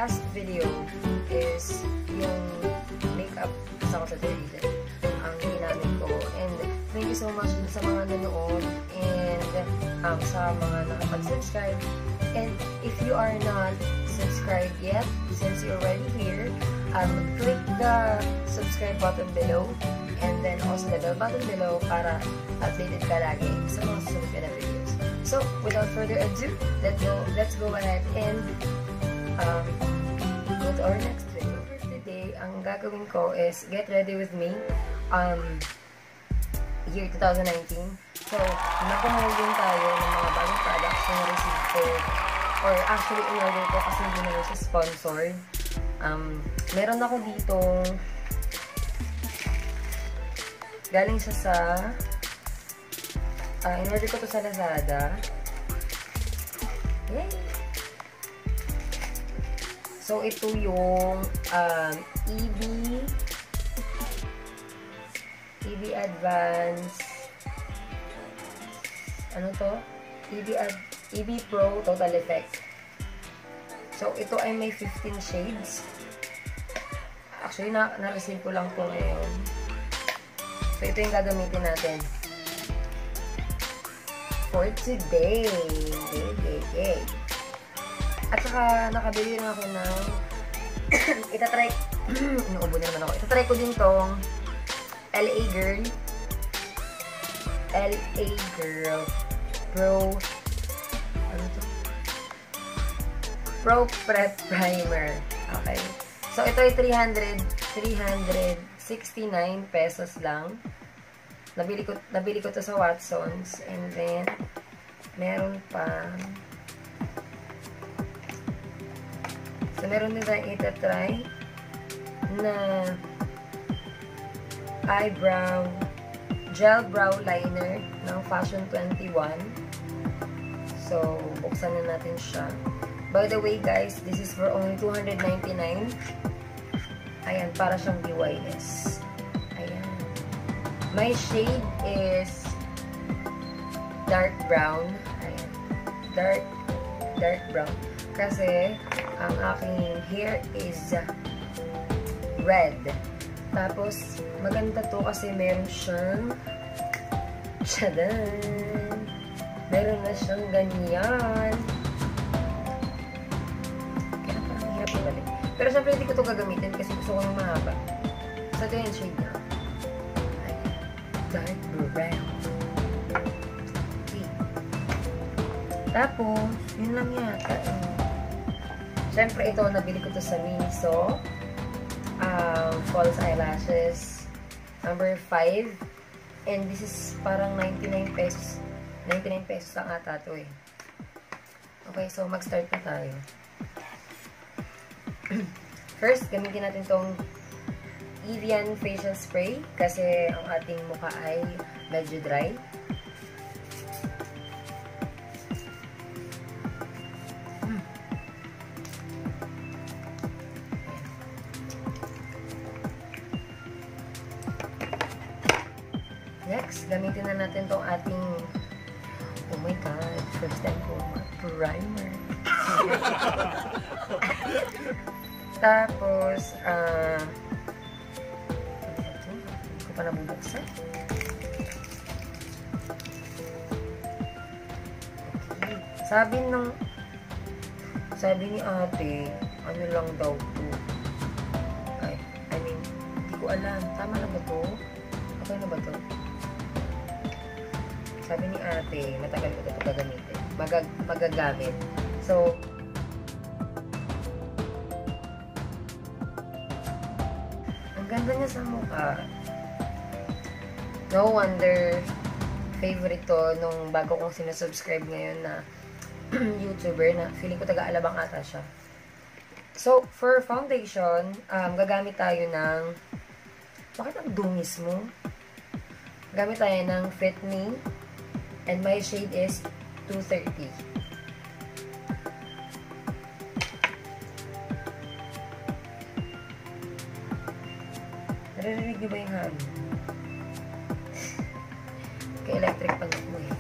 last video is yung makeup sa ko sa Twitter ang ginamit ko. And thank you so much sa mga nanood and sa mga nakapag-subscribe. And if you are not subscribed yet, since you're already here, click the subscribe button below and then also the bell button below para updated ka lagi sa mga susunod na videos. So, without further ado, let's go ahead and go to our next video. For today, ang gagawin ko is get ready with me year 2019. So, mag-promote din tayo ng mga bagong products na na-receive ko. Or actually, in-order ko kasi hindi naman siya sponsored. Meron ako ditong galing siya sa in-order ko to sa Lazada. Yay! So, ito yung EB Advance ano to? EB Pro Total Effect. So, ito ay may 15 shades. Actually, na-receive ko lang po ngayon. So, ito yung gagamitin natin for today. Yay. At saka, nakabili rin ako ng itatry inuubo na naman ako. Itatry ko din tong LA Girl Pro ano to? Pro Prep Primer. Okay. So, ito ay 369 pesos lang. Nabili ko to sa Watsons. And then, meron pa. So, meron din tayong itatry na gel brow liner ng Fashion 21. So, buksan na natin siya. By the way, guys, this is for only 299. Ayan, para siyang BYS. Ayan. My shade is dark brown. Ayan. Dark brown. Kasi, ang aking hair is red. Tapos, maganda to kasi meron siyang tchadan! Meron na siyang ganyan. Kaya parang hirap ibalik. Pero syempre, hindi ko to gagamitin kasi gusto ko ng mahaba. So, ito yung shade niya. Dark brown. Okay. Tapos, yun lang yata. Syempre, ito, nabili ko to sa Miniso. False eyelashes. Number 5. And this is parang 99 pesos. 99 pesos lang ata to eh. Okay, so mag-start na tayo. First, gamitin natin tong Evian Facial Spray kasi ang ating mukha ay medyo dry. Next, gamitin na natin tong ating, oh my god, first time ko primer. Tapos, hindi ko pa nabubuksan. Okay. Sabi ni ate, ano lang daw to. Ay, I mean, hindi ko alam. Tama na ba to? Okay na ba to? Sabi ni ate, matagal ko ito gagamitin. Magagamit. So, ang ganda niya sa mukha. No wonder, favorite to nung bago kong sinasubscribe ngayon na YouTuber na feeling ko taga-Alabang ata siya. So, for foundation, gagamit tayo ng, bakit ang dungis mo? Gamit tayo ng Fit Me. And my shade is 230. Naririnig niyo ba yung hangin? Okay, electric pag mo eh.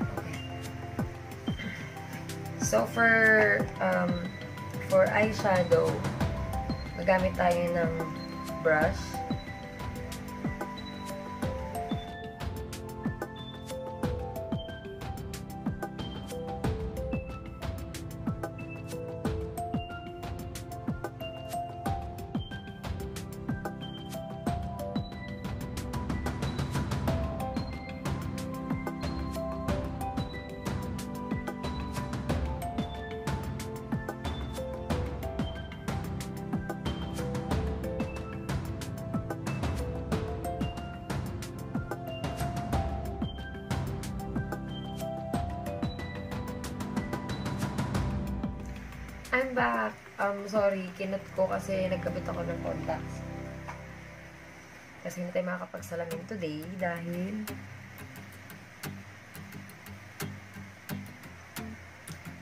Okay. So, for for eyeshadow, magamit tayo ng brush. I'm back. Sorry, kinot ko kasi nagkabit ako ng contacts. Kasi hindi tayo makakapagsalamin today dahil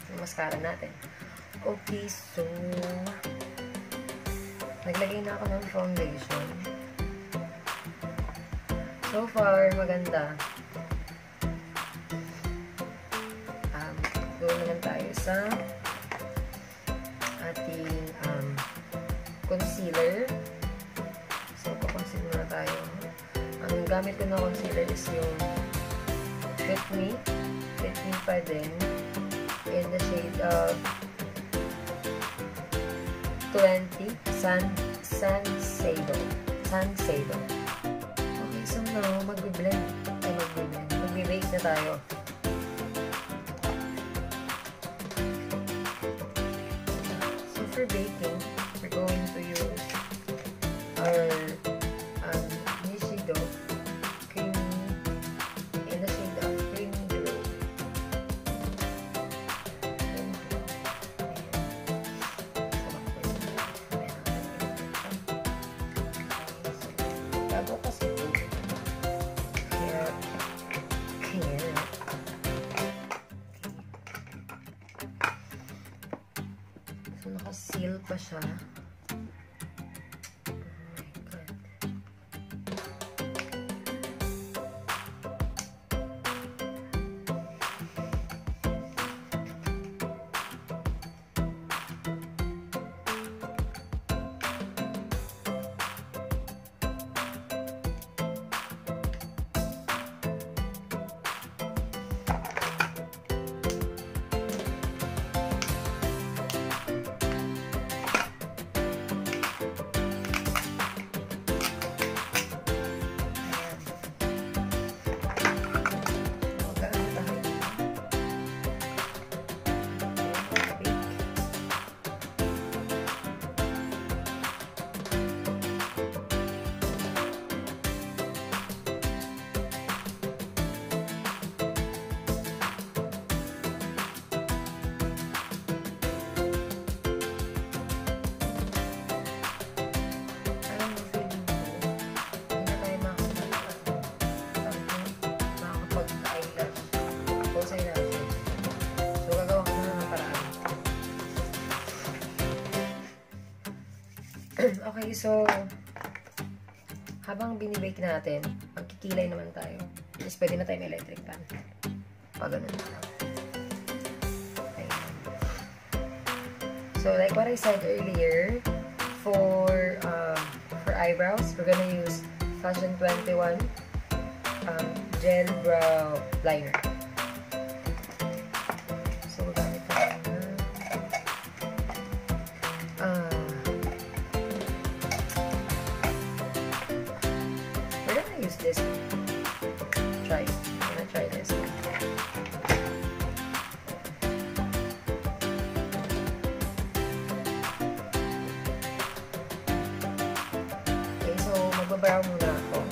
yung mascara natin. Okay, so naglagay na ako ng foundation. So far, maganda. Doon naman tayo sa ating concealer. So, pakonceal muna tayo. Ang gamit ko na concealer is yung Fit Me pa din in the shade of 20 Sunsado. Okay, so now magbe-blend. Magbe-bake na tayo. For baking, we're going to use our Nishido creamy in the shade of creamy glow. Bago kasi ito. Kaya so, naka-seal pa siya. Okay, so habang binibake natin, magkikilay naman tayo. Tapos pwede na tayo may electric pan. Pag ganun na. So like what I said earlier, for eyebrows, we're gonna use Fashion 21 gel brow liner. So gamit tayo use this. I'm gonna try this. Okay, so magbabrow muna ako.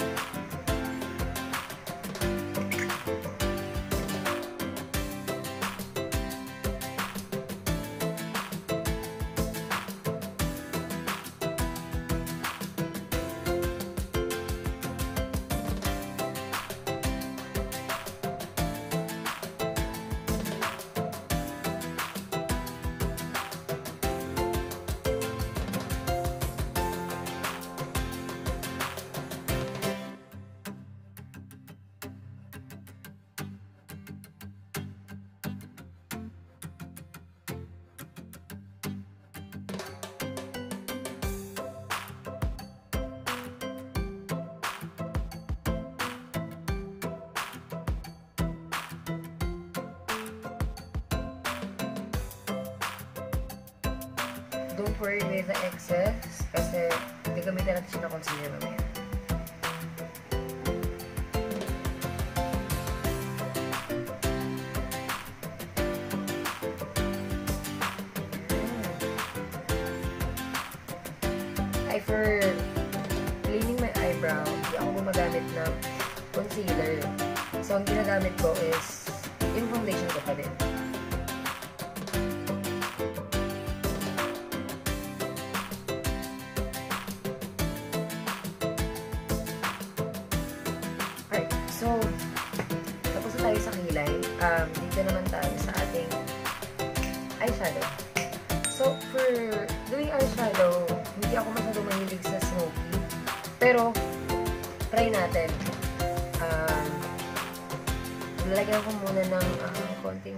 don't worry with the excess kasi gagamitin natin siya na concealer mamaya. For cleaning my eyebrow, hindi ako gumagamit ng concealer. So, ang ginagamit ko is yung foundation ko pa din. Alright, so, tapos na tayo sa kilay. Dito naman tayo sa ating eyeshadow. So, for doing eyeshadow, hindi ako masyado mahilig sa smoky. Pero, try natin. Lalagyan ko muna ng konting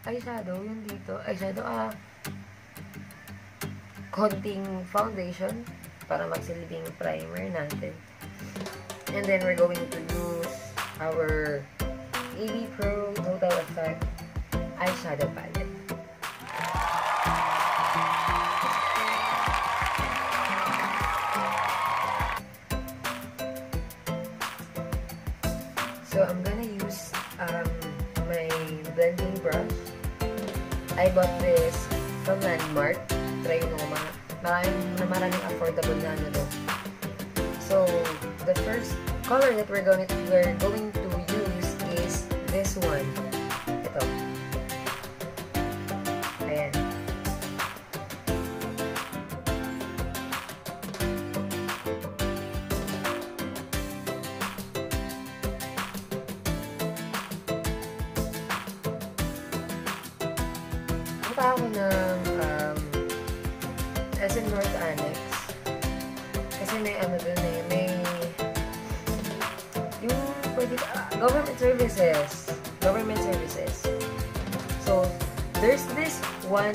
eyeshadow. Yung dito, eyeshadow, konting foundation para magsilbing primer natin. And then, we're going to use our AB Pro Total Effect Eyeshadow Palette. So, I'm gonna use my blending brush. I bought this from Landmark. Try nyo maraming affordable na ano doon. So, the first color that we're going to use is this one. Ito. Ayan. Punta ako ng SM North Annex. Kasi may ano dun eh, may yung pwede, government services. So, there's this one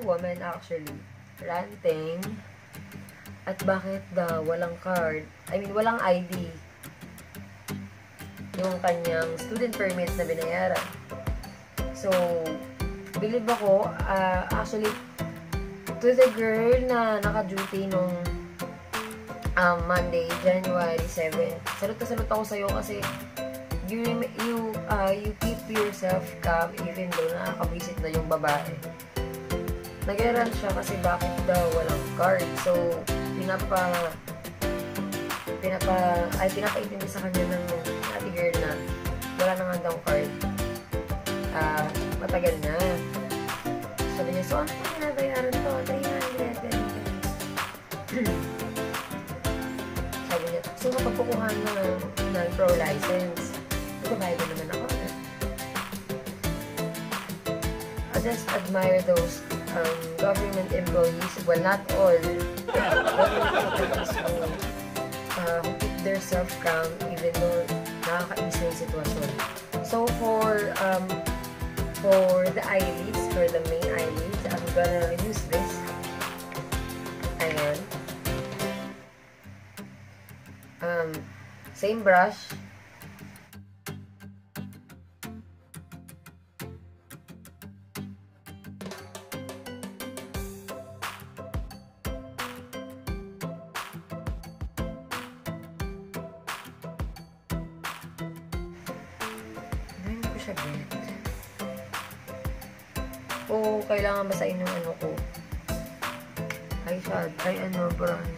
woman actually ranting at bakit daw walang card, walang ID yung kanyang student permit na binayaran. So, believe ako, actually, to the girl na naka-duty nung Monday, January 7. Salute ako sa'yo kasi you keep yourself calm even though nakaka-visit na yung babae. Nag-rant siya kasi bakit daw walang card. So, pinapaintindi sa kanya ng ate girl na wala na nga daw card. Matagal na. Sabi niya, so ano pa binabayaran to? 300. Sabi niya, so mapagpukuhan ng pro license. Magbabayad na naman ako. I just admire those government employees. Well, not all. Government employees who keep their self-calm even though nakakaisa yung sitwasyon. So, for the eyelids, for the main eyelids, I'm gonna use this. Ayan. Same brush. Hindi ko siya build. O kailangan basahin yung ano ko. Eyeshadow, brush.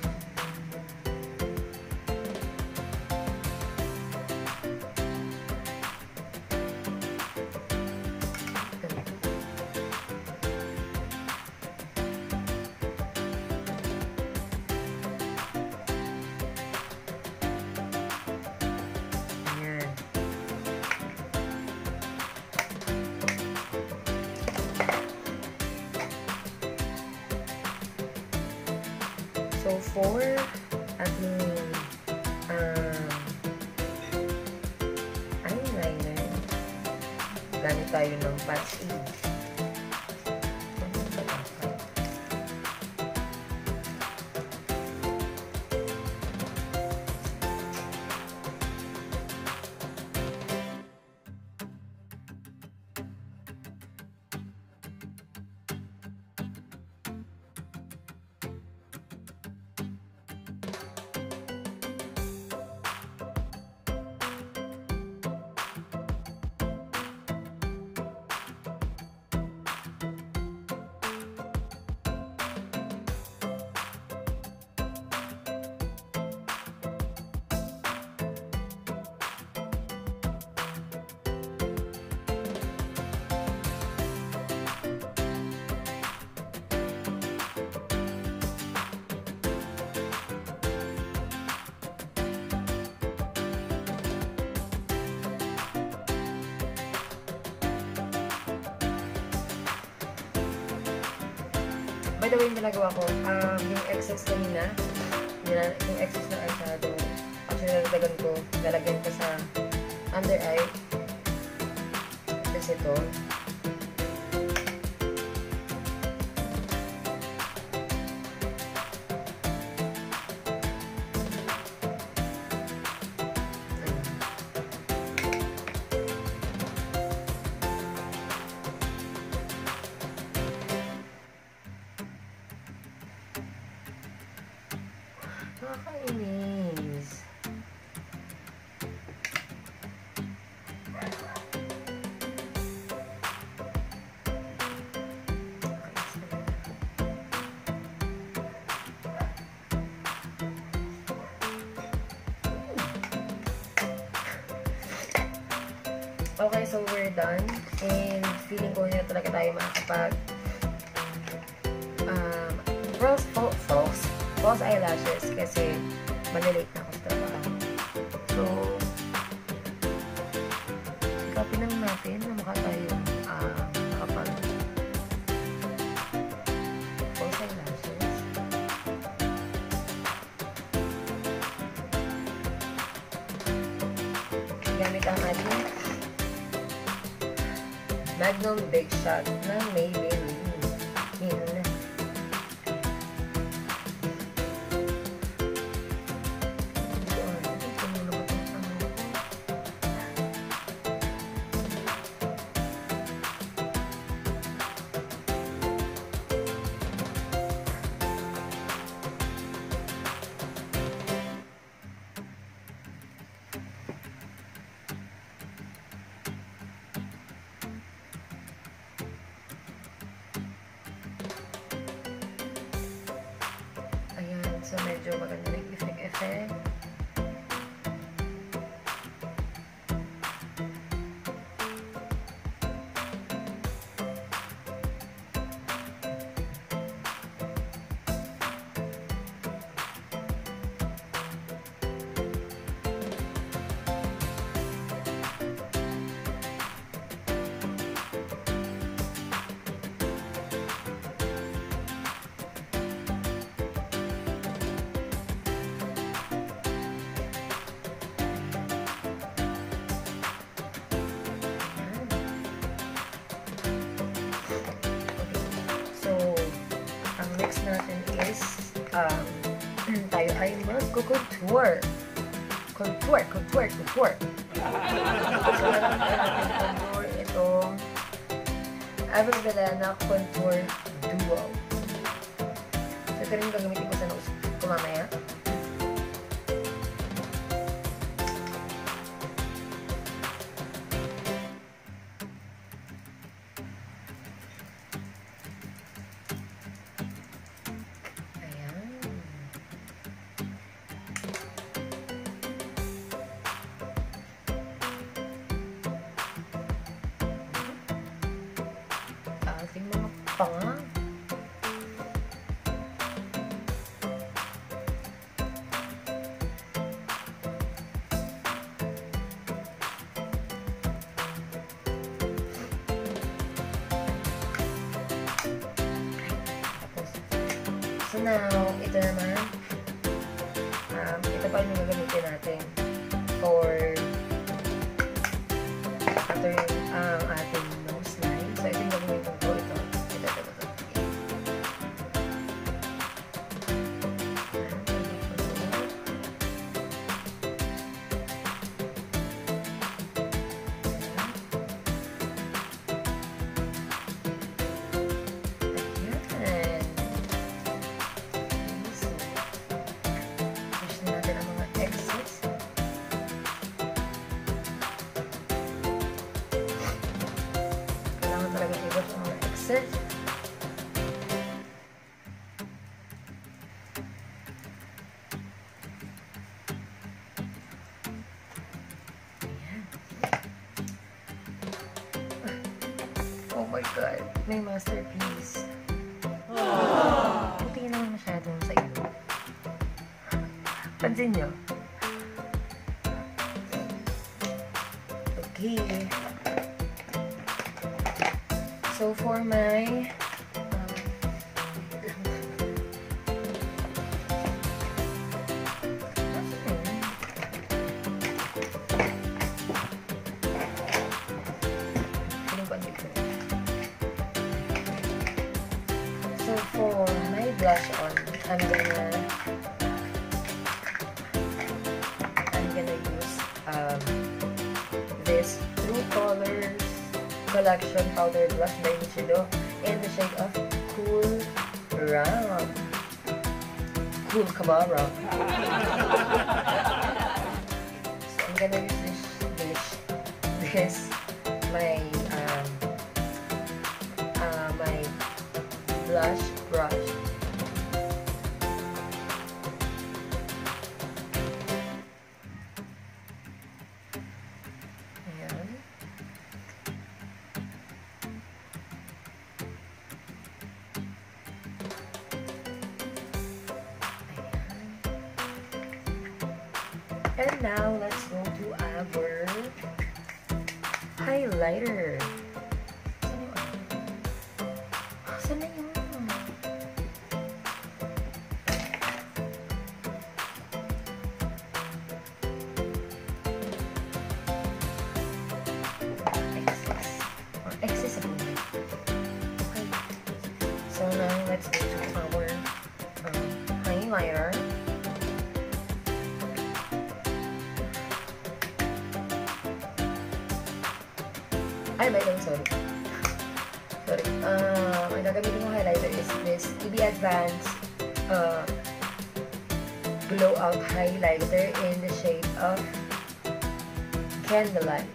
So, for ating eyeliner, gamit tayo ng Patch E. By the way, yung ginagawa ko, yung excess kanina, yung excess ng eyeshadow, actually lalagyan ko sa under eye. Tapos ito. Nakakainis. Okay, so we're done. And feeling ko na talaga tayo makakapag false eyelashes kasi malilate na ako sa trabaho. So, sikapin lang natin na mukha tayo makapag false eyelashes. Gamit ang ating Magnum Big Shot ng Maybelline. So, medyo maganda yung effect. Next natin is tayo ay mag-contour. Contour. So, contour itong Aloe Vera Contour Duo. So, ito rin yung gagamitin ko sa nose ko mamaya. Ating mga panga. So now, ito naman. Ito pa yung gagamitin natin for after ang ating nose line. So, ito yung gagamitin ko. Ito. Exit. Oh my God, may masterpiece. Buti naman masyadong sa iyo. Pansin nyo? Okay. So, for my for my blush on, I'm gonna use this True Colors Collection Powder Blush by Nichido in the shade of Cool Ram. Cool Kabara. So I'm gonna use this my blush brush. Ayan. And now let's go to our highlighter. Saan na yun? So now let's go to our highlighter. Ay, by the way, sorry. Ang gagamitin kong highlighter is this EB Advance Glow Out Highlighter in the shade of Candlelight.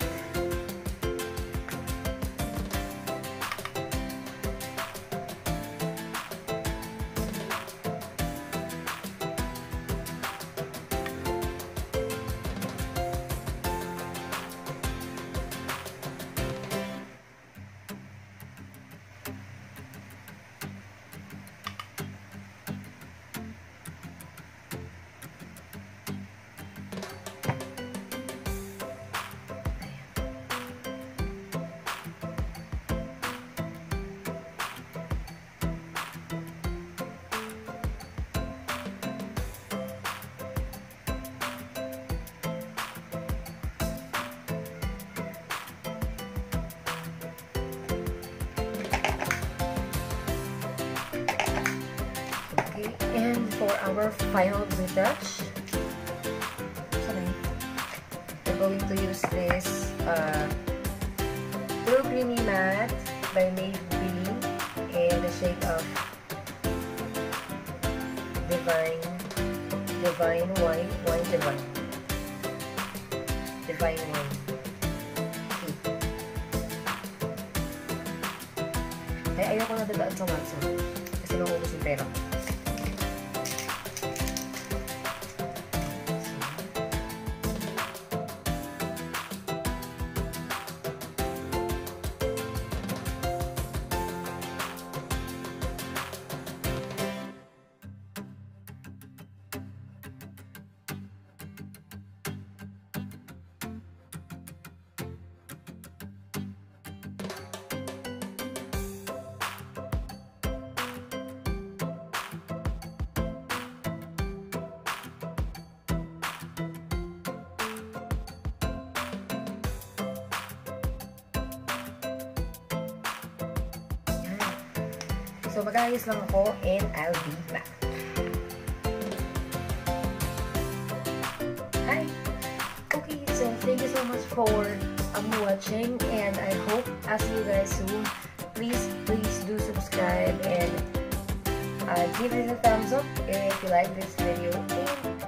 And for our final retouch, we're going to use this True Creamy Matte by Maybelline in the shade of Divine Wine. Ay, ayoko na dadaan sa Watson kasi naubos yung pera. So, mag-ayos lang ako and I'll be back. Hi! Okay, so thank you so much for watching and I hope I'll see you guys soon. Please do subscribe and give it a thumbs up if you like this video. And